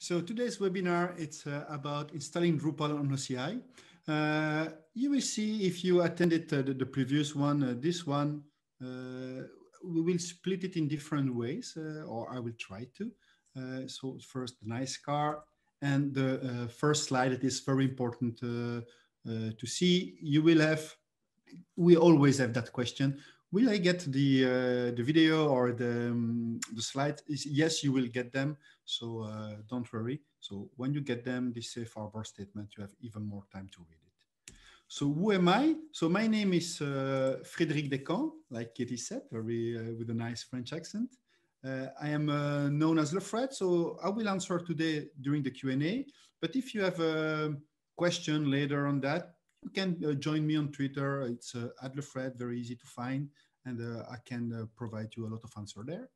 So today's webinar, it's about installing Drupal on OCI. You will see if you attended the previous one, this one, we will split it in different ways, or I will try to. So first, the nice car, and the first slide, it is very important to see. You will have, we always have that question. Will I get the video or the slides? Yes, you will get them. So don't worry. So when you get them, this safe harbor statement, you have even more time to read it. So who am I? So my name is Frédéric Descamps, like Katie said, very with a nice French accent. I am known as Lefred. So I will answer today during the Q&A. But if you have a question later on that, you can join me on Twitter. It's @Lefred, very easy to find, and I can provide you a lot of answer there.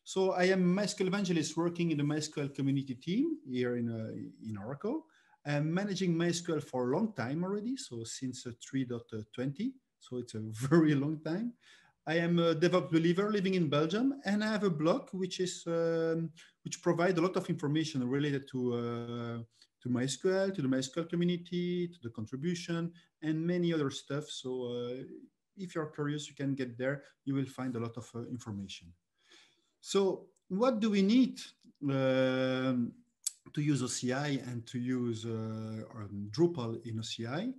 So I am MySQL evangelist working in the MySQL community team here in Oracle. I'm managing MySQL for a long time already, so since 3.20, so it's a very long time. I am a DevOps believer living in Belgium, and I have a blog which is which provides a lot of information related to MySQL, to the MySQL community, to the contribution, and many other stuff. So if you're curious, you can get there. You will find a lot of information. So what do we need to use OCI and to use Drupal in OCI?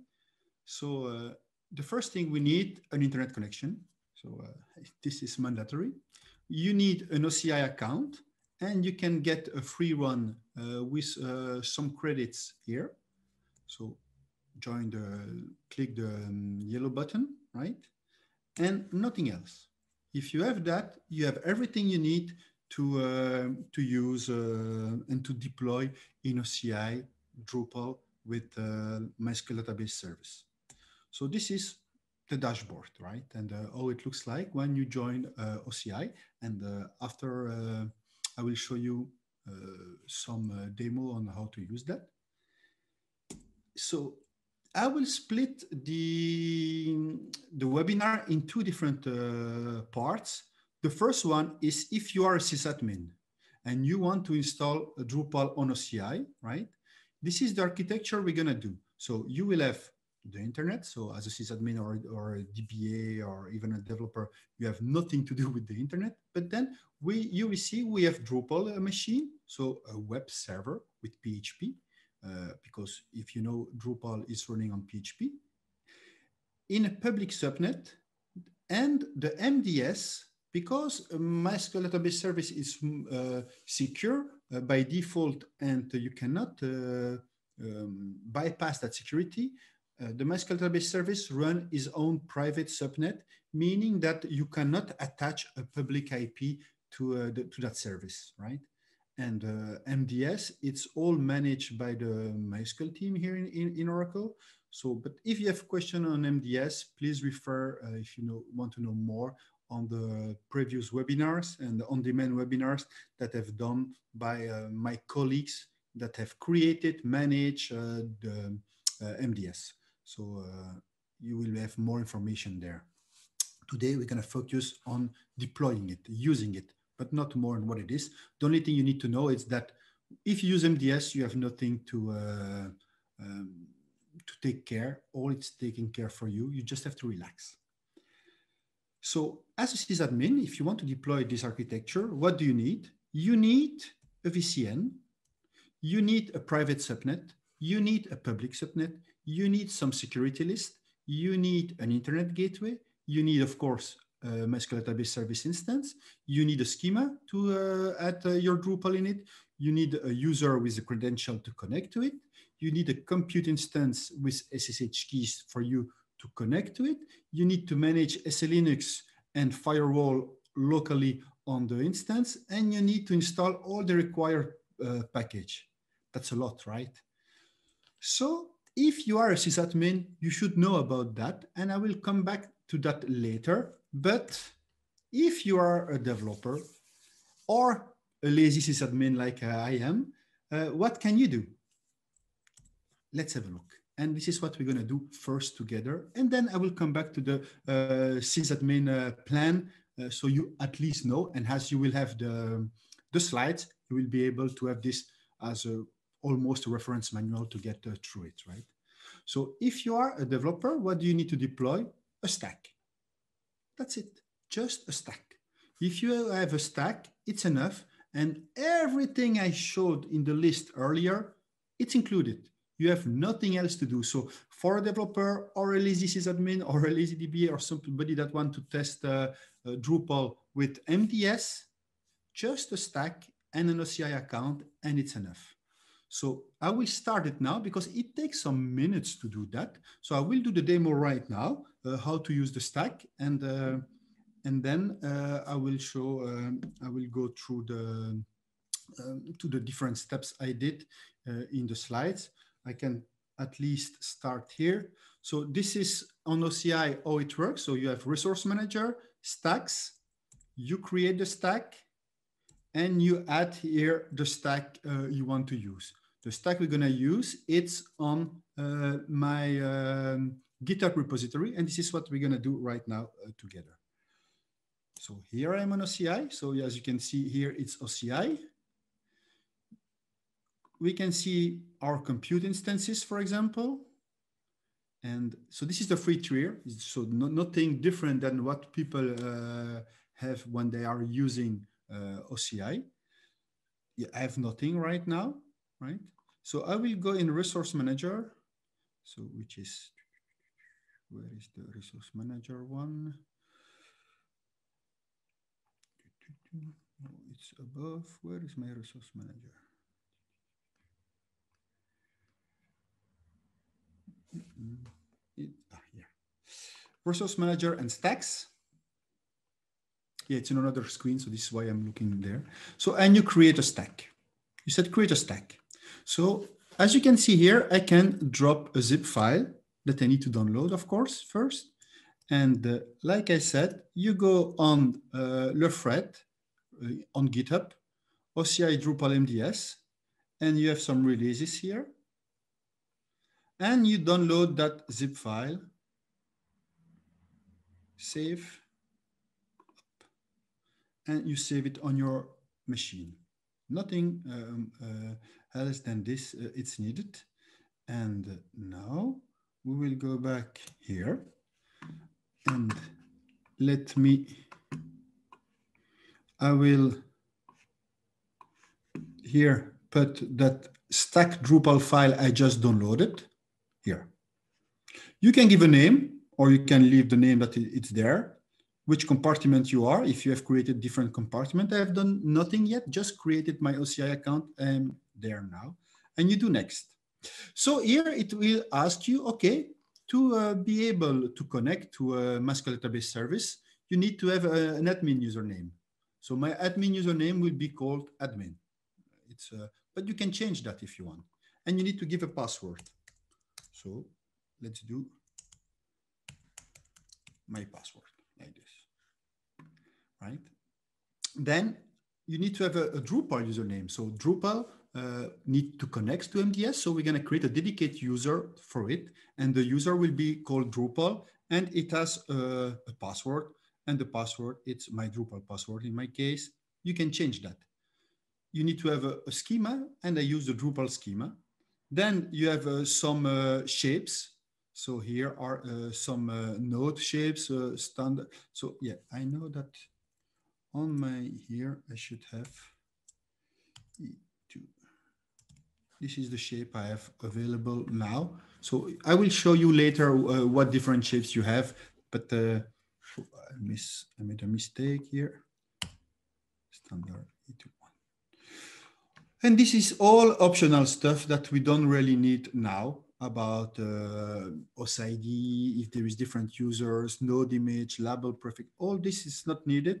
So the first thing, we need an internet connection. So this is mandatory. You need an OCI account, and you can get a free one with some credits here. So click the yellow button, right? And nothing else. If you have that, you have everything you need to use and to deploy in OCI Drupal with MySQL Database Service. So this is the dashboard, right? And how it looks like when you join OCI. And after I will show you some demo on how to use that. So I will split the webinar in two different parts. The first one is if you are a sysadmin and you want to install a Drupal on OCI, right? This is the architecture we're gonna do. So you will have the internet. So as a sysadmin or a DBA or even a developer, you have nothing to do with the internet. But then you will see we have Drupal machine, so a web server with PHP. Because if you know, Drupal is running on PHP, in a public subnet, and the MDS, because MySQL Database Service is secure by default, and you cannot bypass that security, the MySQL Database Service runs its own private subnet, meaning that you cannot attach a public IP to that service, right? And MDS, it's all managed by the MySQL team here in Oracle. So, but if you have a question on MDS, please refer, if you want to know more, on the previous webinars and the on-demand webinars that have done by my colleagues that have created, managed the MDS. So you will have more information there. Today, we're going to focus on deploying it, using it, but not more on what it is. The only thing you need to know is that if you use MDS, you have nothing to take care. All it's taking care for you. You just have to relax. So as a sysadmin, if you want to deploy this architecture, what do you need? You need a VCN. You need a private subnet. You need a public subnet. You need some security list. You need an internet gateway. You need, of course, MySQL Database Service instance. You need a schema to add your Drupal in it. You need a user with a credential to connect to it. You need a compute instance with SSH keys for you to connect to it. You need to manage SLinux and firewall locally on the instance. And you need to install all the required package. That's a lot, right? So if you are a sysadmin, you should know about that. And I will come back to that later. But if you are a developer or a lazy sysadmin like I am, what can you do? Let's have a look. And this is what we're going to do first together. And then I will come back to the sysadmin plan so you at least know. And as you will have the slides, you will be able to have this as almost a reference manual to get through it, right? So if you are a developer, what do you need to deploy? A stack. That's it, just a stack. If you have a stack, it's enough. And everything I showed in the list earlier, it's included. You have nothing else to do. So for a developer or a lazy sysadmin or a lazy DBA or somebody that wants to test Drupal with MDS, just a stack and an OCI account, and it's enough. So I will start it now because it takes some minutes to do that. So I will do the demo right now, how to use the stack, and then I will show. I will go through the to the different steps I did in the slides. I can at least start here. So this is on OCI how it works. So you have resource manager, stacks. You create the stack, and you add here the stack you want to use. The stack we're going to use, it's on my GitHub repository, and this is what we're going to do right now together. So here I'm on OCI. So as you can see here, it's OCI. We can see our compute instances, for example. And so this is the free tier. So nothing different than what people have when they are using OCI. Yeah, I have nothing right now, right? So I will go in resource manager. So which is, where is the resource manager one? No, it's above. Where is my resource manager? Here. Resource manager and stacks. Yeah, it's in another screen, so this is why I'm looking there. So, and you create a stack. You said create a stack. So as you can see here, I can drop a zip file that I need to download, of course, first. And like I said, you go on le thread on GitHub, OCI Drupal MDS, and you have some releases here. And you download that zip file, save, and you save it on your machine. Nothing else than this, it's needed. And now we will go back here and let me, I will here put that stack Drupal file I just downloaded here. You can give a name, or you can leave the name that it's there, which compartment you are. If you have created different compartment, I have done nothing yet, just created my OCI account. I'm there now, and you do next. So here it will ask you, okay, to be able to connect to a MySQL Database Service, you need to have an admin username. So my admin username will be called admin. It's but you can change that if you want, and you need to give a password. So let's do my password like this, right? Then you need to have a Drupal username. So Drupal need to connect to MDS. So we're going to create a dedicated user for it. And the user will be called Drupal, and it has a password. And the password, it's my Drupal password in my case. You can change that. You need to have a schema, and I use the Drupal schema. Then you have some shapes. So here are some node shapes, standard. So yeah, I know that on my here, I should have E2. This is the shape I have available now. So I will show you later what different shapes you have, but I made a mistake here. Standard E2. And this is all optional stuff that we don't really need now about OSID, if there is different users, node image, label prefix, all this is not needed.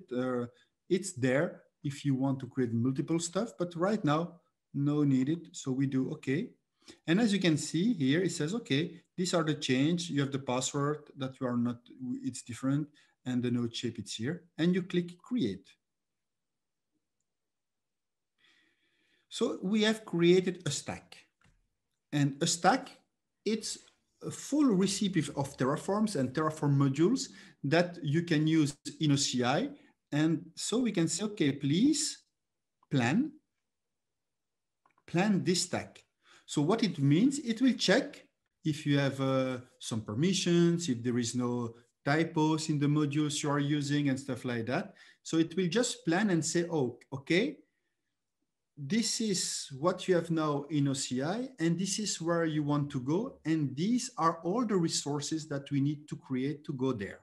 It's there if you want to create multiple stuff, but right now, no needed. So we do okay. And as you can see here, it says, okay, these are the change. You have the password that you are not, it's different, and the node shape it's here, and you click create. So we have created a stack, and a stack, it's a full recipe of Terraforms and Terraform modules that you can use in OCI. And so we can say, okay, please plan plan this stack. So what it means, it will check if you have some permissions, if there is no typos in the modules you are using and stuff like that. So it will just plan and say, oh, okay, this is what you have now in OCI, and this is where you want to go. And these are all the resources that we need to create to go there.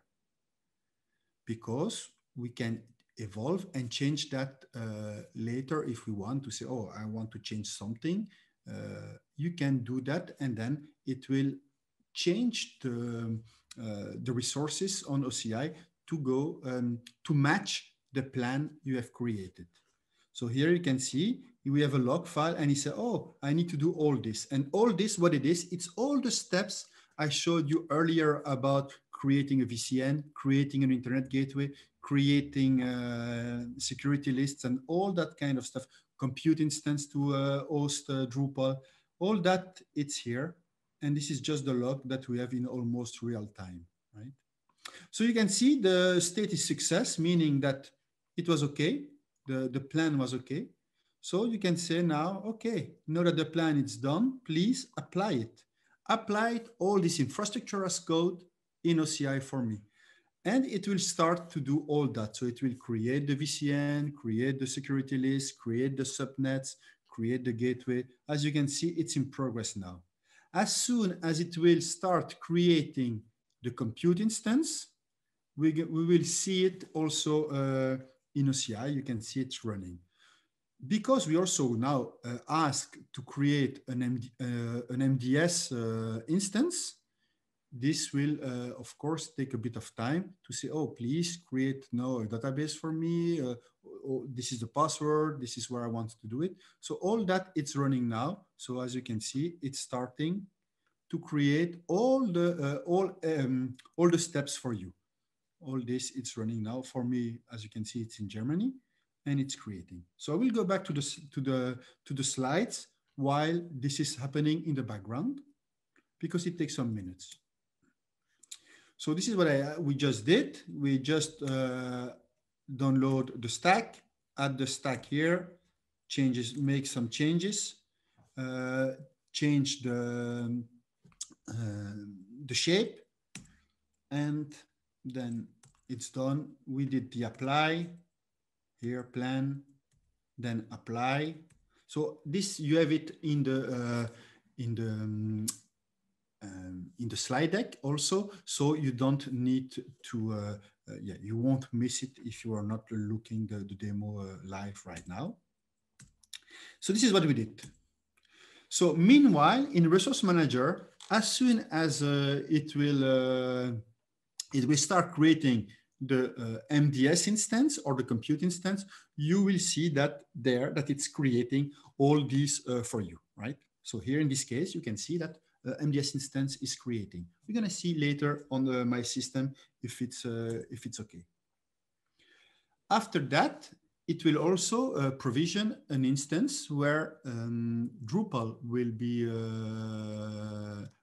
Because we can evolve and change that later if we want to say, oh, I want to change something. You can do that, and then it will change the resources on OCI to go to match the plan you have created. So here you can see we have a log file, and he said, oh, I need to do all this. And all this, what it is, it's all the steps I showed you earlier about creating a VCN, creating an internet gateway, creating security lists, and all that kind of stuff, compute instance to host Drupal, all that, it's here. And this is just the log that we have in almost real time, right? So you can see the state is success, meaning that it was okay. The plan was okay. So you can say now, okay, now that the plan is done, please apply it. Apply it, all this infrastructure as code in OCI for me. And it will start to do all that. So it will create the VCN, create the security list, create the subnets, create the gateway. As you can see, it's in progress now. As soon as it will start creating the compute instance, we will see it also in OCI. You can see it running. Because we also now ask to create an MDS instance, this will, of course, take a bit of time to say, oh, please create now a database for me. Oh, this is the password. This is where I want to do it. So all that, it's running now. So as you can see, it's starting to create all the steps for you. All this, it's running now for me. As you can see, it's in Germany, and it's creating. So I will go back to the slides while this is happening in the background, because it takes some minutes. So this is what we just did. We just download the stack, add the stack here, changes, make some changes, change the shape, and then it's done. We did the apply here, plan, then apply. So this, you have it in the slide deck also, so you don't need to you won't miss it if you are not looking the demo live right now. So this is what we did. So meanwhile, in Resource Manager, as soon as it will start creating the MDS instance or the compute instance, you will see that that it's creating all these for you, right? So here in this case, you can see that MDS instance is creating. We're going to see later on my system if it's okay. After that, it will also provision an instance where Drupal will be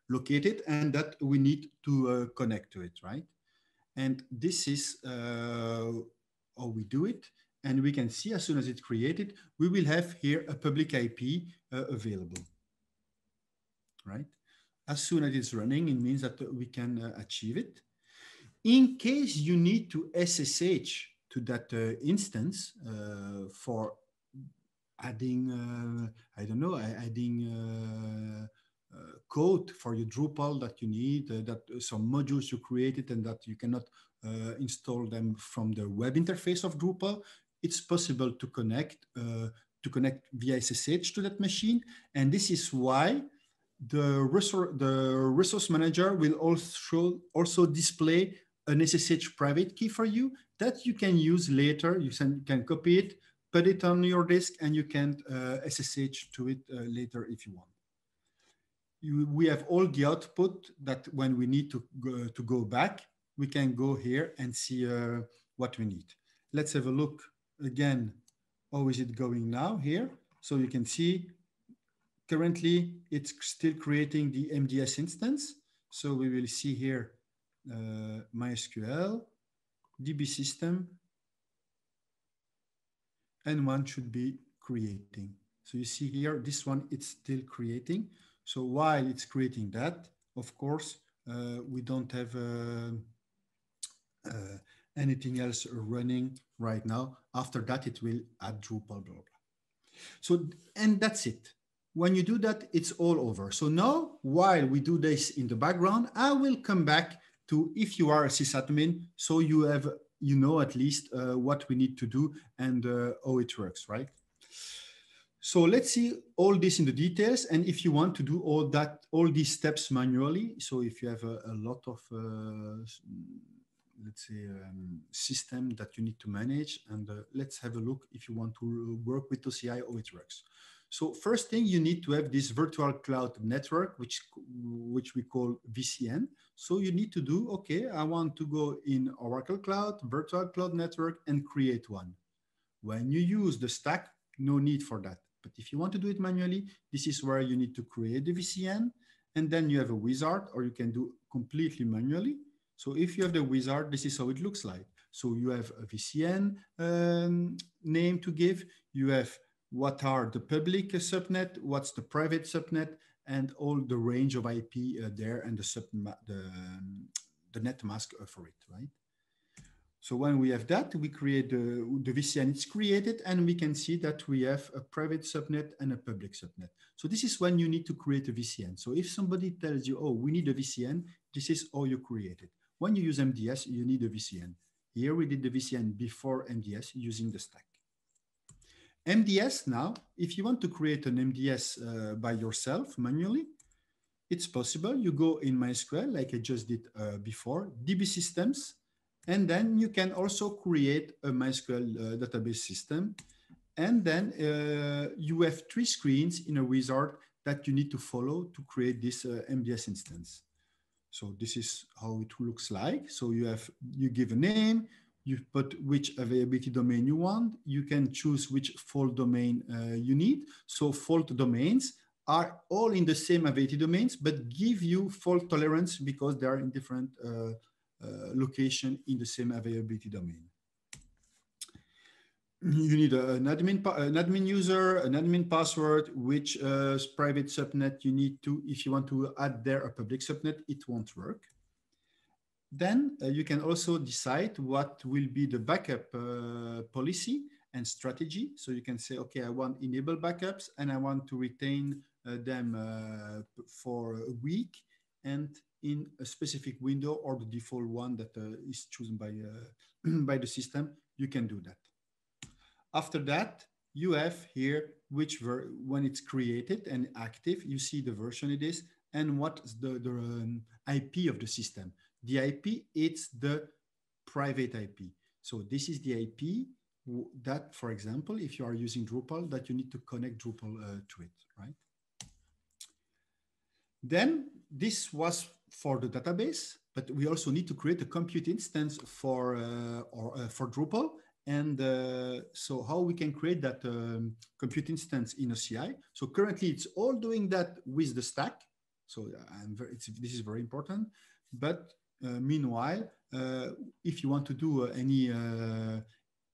located, and that we need to connect to it, right? And this is how we do it. And we can see as soon as it's created, we will have here a public IP available, right? As soon as it's running, it means that we can achieve it. In case you need to SSH to that instance for adding, I don't know, adding code for your Drupal that you need, that some modules you created and that you cannot install them from the web interface of Drupal, it's possible to connect via SSH to that machine. And this is why the resource manager will also display an SSH private key for you that you can use later. You can copy it, put it on your disk, and you can SSH to it later if you want. We have all the output that when we need to go back, we can go here and see what we need. Let's have a look again. How is it going now here? So you can see currently it's still creating the MDS instance. So we will see here MySQL, DB system, and one should be creating. So you see here, this one, it's still creating. So while it's creating that, of course, we don't have anything else running right now. After that, it will add Drupal, blah, blah. So, and that's it. When you do that, it's all over. So now, while we do this in the background, I will come back to if you are a sysadmin, so you have, you know, at least what we need to do and how it works, right? So let's see all this in the details. And if you want to do all these steps manually, so if you have a lot of, let's say, system that you need to manage, and let's have a look if you want to work with OCI, how it works. So first thing, you need to have this virtual cloud network, which we call VCN. So you need to do, okay, I want to go in Oracle Cloud, virtual cloud network, and create one. When you use the stack, no need for that. But if you want to do it manually, this is where you need to create the VCN, and then you have a wizard, or you can do completely manually. So if you have the wizard, this is how it looks like. So you have a VCN name to give. You have what are the public subnet, what's the private subnet, and all the range of IP there, and the net mask for it, right? So when we have that, we create the VCN, it's created, and we can see that we have a private subnet and a public subnet. So this is when you need to create a VCN. So if somebody tells you, oh, we need a VCN, this is how you create it. When you use MDS, you need a VCN. Here we did the VCN before MDS using the stack. MDS now, if you want to create an MDS by yourself manually, it's possible. You go in MySQL, like I just did before, DB systems, and then you can also create a MySQL database system. And then you have 3 screens in a wizard that you need to follow to create this MDS instance. So this is how it looks like. So you give a name, you put which availability domain you want. You can choose which fault domain you need. So fault domains are all in the same availability domains, but give you fault tolerance because they are in different location in the same availability domain. You need an admin user, an admin password, which private subnet you need to, if you want to add there a public subnet, it won't work. Then you can also decide what will be the backup policy and strategy. So you can say, okay, I want enable backups and I want to retain them for a week and in a specific window or the default one that is chosen by the system, you can do that. After that, you have here when it's created and active, you see the version it is and what's the IP of the system. The IP, it's the private IP. So this is the IP that, for example, if you are using Drupal, that you need to connect Drupal to it, right? Then this was for the database, but we also need to create a compute instance for Drupal. And so how we can create that compute instance in OCI. So currently it's all doing that with the stack. So this is very important. But meanwhile, if you want to do any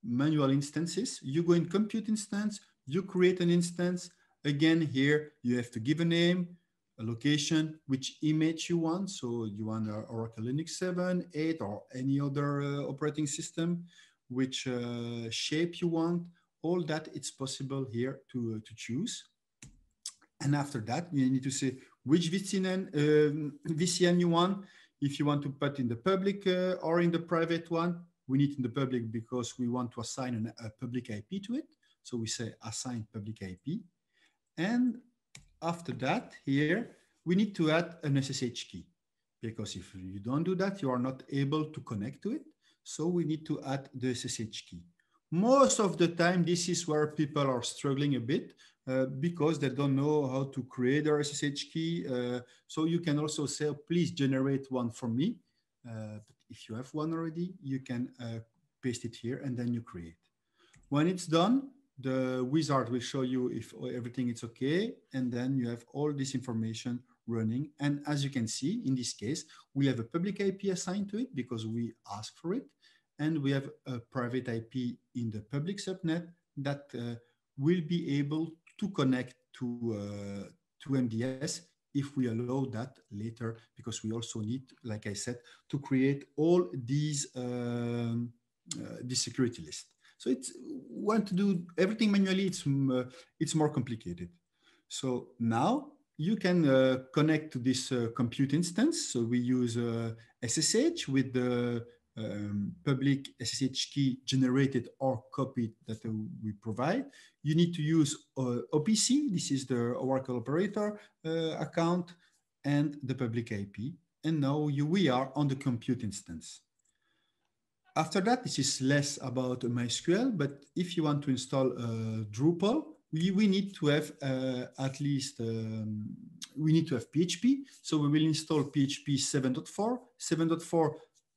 manual instances, you go in compute instance, you create an instance. Again, here you have to give a name, a location, which image you want. So you want Oracle Linux 7, 8, or any other operating system, which shape you want. All that it's possible here to choose. And after that, you need to say which VCN you want. If you want to put in the public or in the private one, we need in the public because we want to assign a public IP to it. So we say assign public IP. And after that, here, we need to add an SSH key because if you don't do that, you are not able to connect to it. So we need to add the SSH key. Most of the time, this is where people are struggling a bit because they don't know how to create their SSH key. So you can also say, please generate one for me. But if you have one already, you can paste it here and then you create. When it's done, the wizard will show you if everything is okay. And then you have all this information running. And as you can see, in this case, we have a public IP assigned to it because we ask for it. And we have a private IP in the public subnet that will be able to connect to MDS if we allow that later, because we also need, like I said, to create all these security list. So it's want to do everything manually. It's more complicated. So now you can connect to this compute instance. So we use SSH with the public SSH key generated or copied that we provide. You need to use OPC. This is the Oracle operator account and the public IP. And now we are on the compute instance. After that, this is less about MySQL, but if you want to install Drupal, we need to have at least, we need to have PHP. So we will install PHP 7.4. 7.4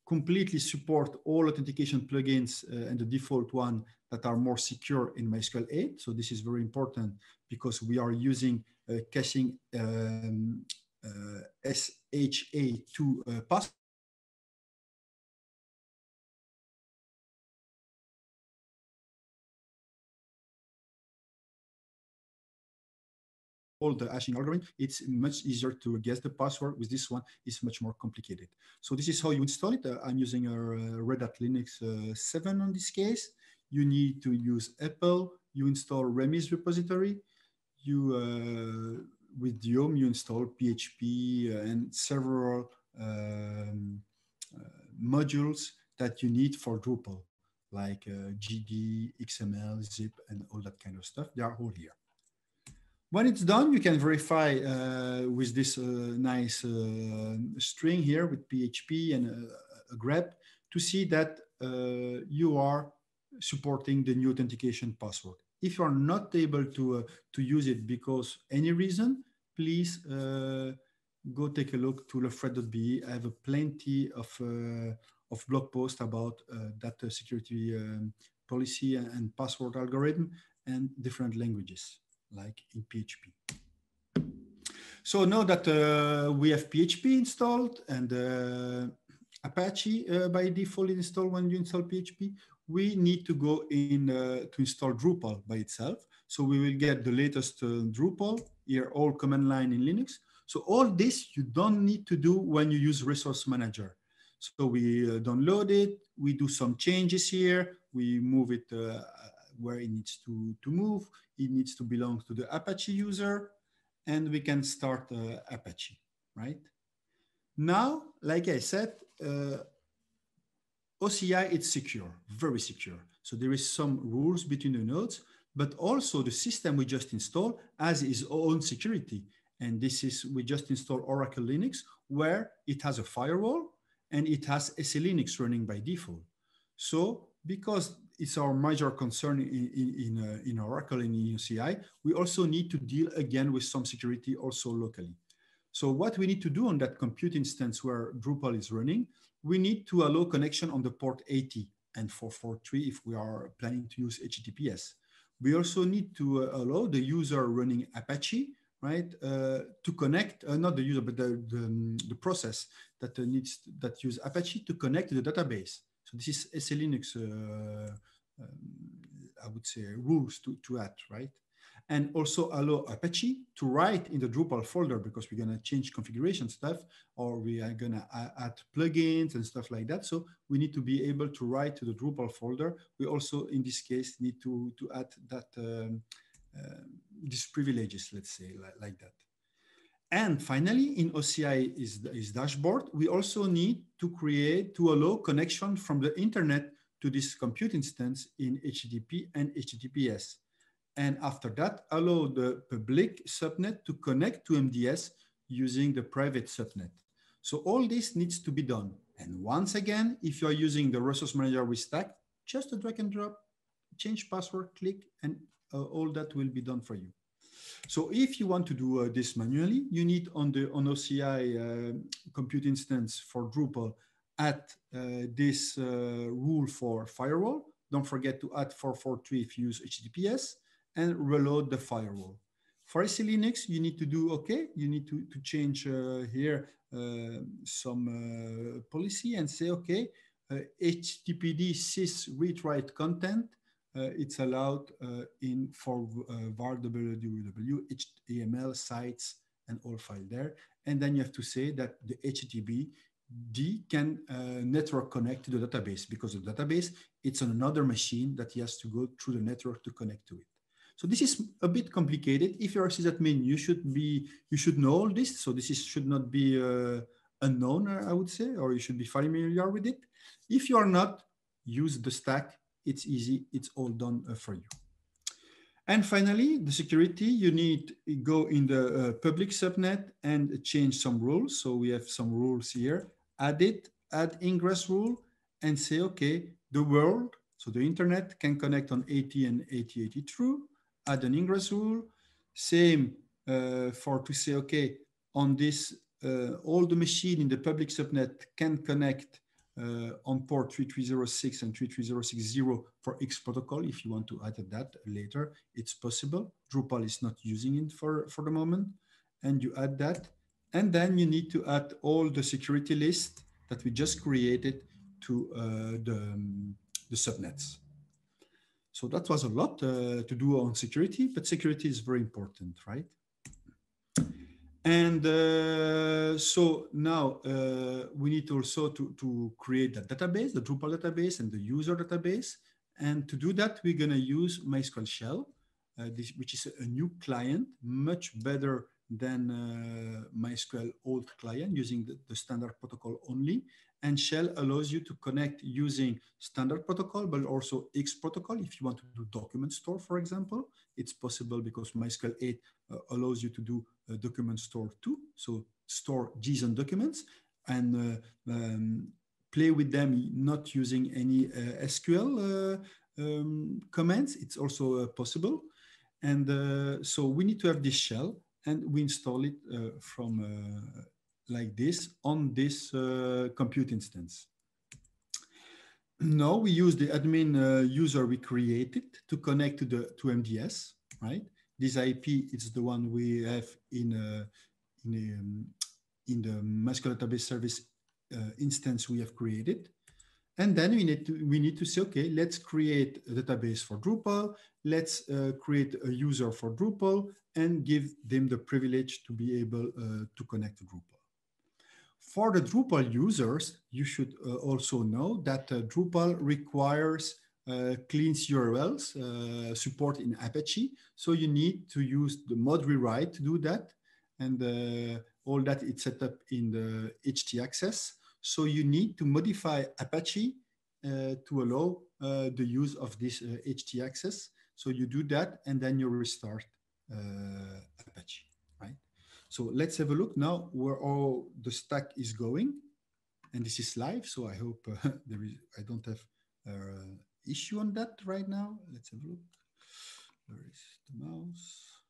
completely support all authentication plugins and the default one that are more secure in MySQL 8. So this is very important because we are using caching SHA-2 password. All the hashing algorithm, it's much easier to guess the password. With this one, it's much more complicated. So this is how you install it. I'm using a Red Hat Linux 7 on this case. You need to use Apple. You install Remis repository. You with Diome, you install PHP and several modules that you need for Drupal, like GD, XML, zip, and all that kind of stuff. They are all here. When it's done, you can verify with this nice string here with PHP and a grep to see that you are supporting the new authentication password. If you are not able to use it because any reason, please go take a look to lefred.be. I have plenty of blog posts about that security policy and password algorithm and different languages, like in PHP. So now that we have PHP installed and Apache by default installed when you install PHP, we need to go in to install Drupal by itself. So we will get the latest Drupal, here all command line in Linux. So all this you don't need to do when you use Resource Manager. So we download it, we do some changes here, we move it where it needs to move. It needs to belong to the Apache user, and we can start Apache, right? Now, like I said, OCI, it's secure, very secure. So there is some rules between the nodes, but also the system we just installed has its own security. And this is, we just installed Oracle Linux, where it has a firewall and it has SE-Linux running by default. So because it's our major concern in Oracle and in OCI, we also need to deal again with some security also locally. So what we need to do on that compute instance where Drupal is running, we need to allow connection on the port 80 and 443 if we are planning to use HTTPS. We also need to allow the user running Apache, right, to connect, not the user, but the process that that use Apache to connect to the database. So this is SE-Linux, I would say, rules to add, right? And also allow Apache to write in the Drupal folder, because we're going to change configuration stuff, or we are going to add plugins and stuff like that. So we need to be able to write to the Drupal folder. We also, in this case, need to add that these privileges, let's say, like that. And finally, in OCI is dashboard, we also need to allow connection from the internet to this compute instance in HTTP and HTTPS. And after that, allow the public subnet to connect to MDS using the private subnet. So all this needs to be done. And once again, if you are using the resource manager with Stack, just a drag and drop, change password, click, and all that will be done for you. So if you want to do this manually, you need on OCI compute instance for Drupal, add this rule for firewall. Don't forget to add 443 if you use HTTPS, and reload the firewall. For SE-Linux, you need to do, okay, you need to change here some policy and say, okay, HTTPD sys read write content it's allowed in for var www, HTML sites and all file there. And then you have to say that the HTTPD can network connect to the database, because the database, it's on another machine that he has to go through the network to connect to it. So this is a bit complicated. If you're a sysadmin, you should know all this. So this should not be unknown, I would say, or you should be familiar with it. If you are not, use the stack. It's easy. It's all done for you. And finally, the security, you need to go in the public subnet and change some rules. So we have some rules here. Add ingress rule and say, okay, the world, so the internet can connect on 80 and 8080 true. Add an ingress rule. Same to say, okay, on this, all the machine in the public subnet can connect on port 3306 and 33060 for X protocol. If you want to add that later, it's possible. Drupal is not using it for the moment. And you add that. And then you need to add all the security list that we just created to the subnets. So that was a lot to do on security, but security is very important, right? And so now we need also to create the database, the Drupal database and the user database. And to do that, we're going to use MySQL Shell, which is a new client, much better than MySQL old client, using the standard protocol only. And Shell allows you to connect using standard protocol, but also X protocol. If you want to do document store, for example, it's possible because MySQL 8 allows you to do document store too. So store JSON documents and play with them, not using any SQL commands. It's also possible. And so we need to have this shell, and we install it from like this on this compute instance. Now we use the admin user we created to connect to MDS, right? This IP is the one we have in the MySQL Database Service instance we have created. And then we need to say, okay, let's create a database for Drupal. Let's create a user for Drupal and give them the privilege to be able to connect to Drupal. For the Drupal users, you should also know that Drupal requires clean URLs support in Apache. So you need to use the mod rewrite to do that. And all that is set up in the htaccess. So you need to modify Apache to allow the use of this htaccess. So you do that, and then you restart Apache, right? So let's have a look now where all the stack is going. And this is live, so I hope I don't have issue on that right now. Let's have a look. Where is the mouse?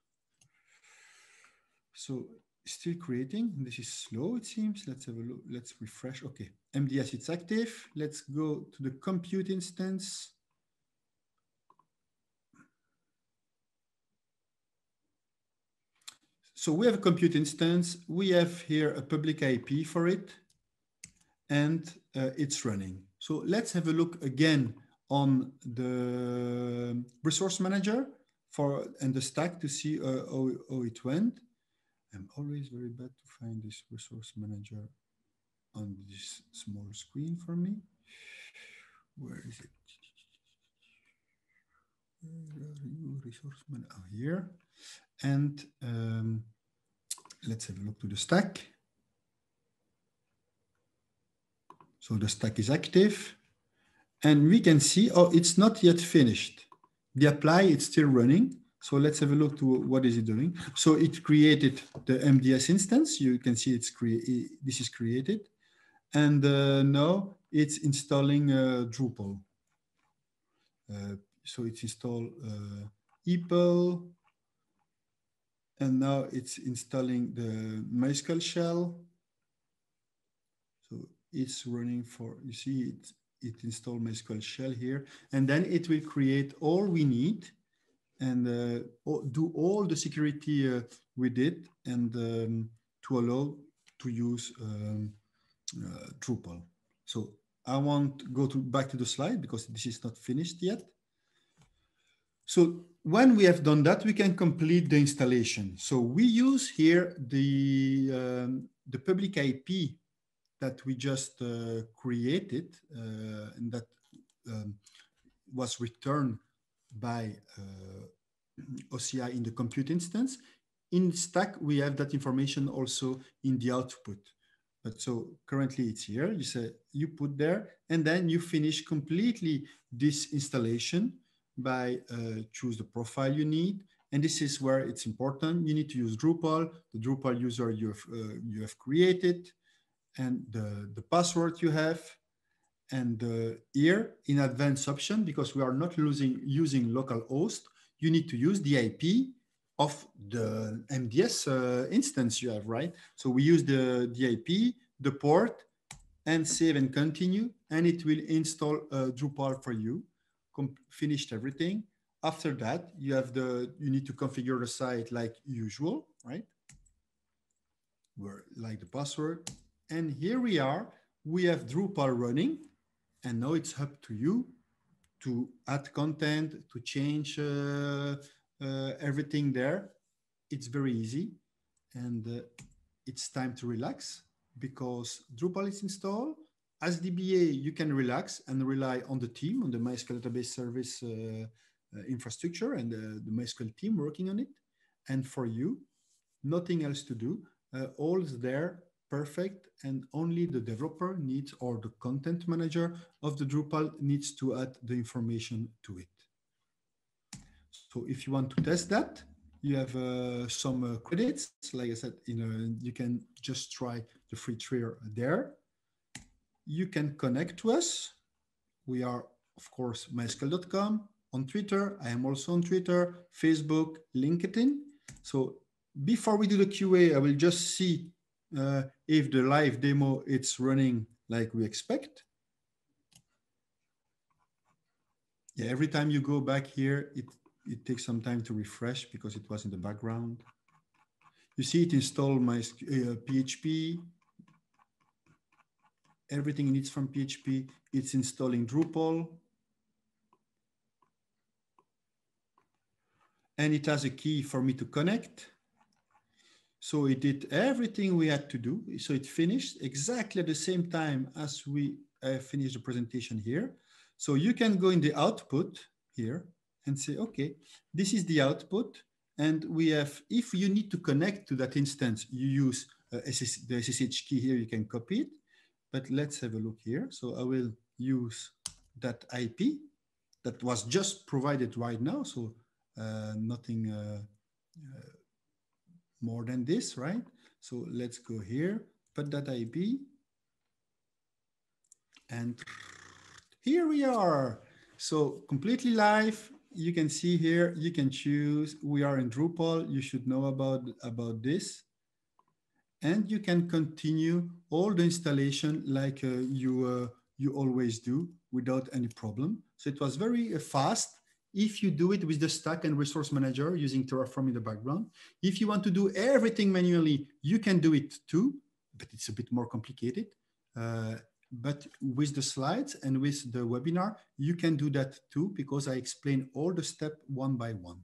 So still creating. This is slow, it seems. Let's have a look. Let's refresh. Okay, MDS, it's active. Let's go to the compute instance. So we have a compute instance. We have here a public IP for it, and it's running. So let's have a look again on the resource manager and the stack to see how it went. I'm always very bad to find this resource manager on this small screen for me. Where is it? Where are you, resource manager? Oh, here. And let's have a look to the stack. So the stack is active. And we can see, oh, it's not yet finished. The apply, it's still running. So let's have a look to what is it doing. So it created the MDS instance. You can see this is created. And now it's installing Drupal. So it's installed EPL. And now it's installing the MySQL Shell. So it's running for, you see, it installed MySQL Shell here. And then it will create all we need and do all the security we did, and to allow to use Drupal. So I want to go back to the slide because this is not finished yet. So when we have done that, we can complete the installation. So we use here the public IP that we just created and that was returned by OCI in the compute instance. In Stack, we have that information also in the output. But so currently it's here. You say you put there, and then you finish completely this installation by choose the profile you need. And this is where it's important. You need to use Drupal, the Drupal user you have created, and the password you have. And here in advanced option, because we are not using local host, you need to use the IP of the MDS instance you have, right? So we use the IP, the port, and save and continue, and it will install Drupal for you. Finished everything. After that, you need to configure the site like usual, right? Like the password. And here we are. We have Drupal running. And now it's up to you to add content, to change everything there. It's very easy. And it's time to relax because Drupal is installed. As DBA, you can relax and rely on the team, on the MySQL Database Service infrastructure and the MySQL team working on it. And for you, nothing else to do. All is there, perfect, and only the developer needs, or the content manager of the Drupal needs to add the information to it. So if you want to test that, you have some credits. Like I said, you can just try the free trial there. You can connect to us. We are, of course, mysql.com. On Twitter, I am also on Twitter, Facebook, LinkedIn. So before we do the QA, I will just see if the live demo it's running like we expect. Yeah, every time you go back here, it takes some time to refresh because it was in the background. You see it install my PHP. Everything it needs from PHP. It's installing Drupal. And it has a key for me to connect. So it did everything we had to do. So it finished exactly at the same time as we finished the presentation here. So you can go in the output here and say, okay, this is the output. And we have, if you need to connect to that instance, you use the SSH key here, you can copy it. But let's have a look here. So I will use that IP that was just provided right now. So nothing more than this, right? So let's go here, put that IP, and here we are. So completely live. You can see here, you can choose, we are in Drupal. You should know about this. And you can continue all the installation like you always do without any problem. So it was very fast. If you do it with the Stack and Resource Manager using Terraform in the background. If you want to do everything manually, you can do it too, but it's a bit more complicated. But with the slides and with the webinar, you can do that too, because I explain all the steps one by one.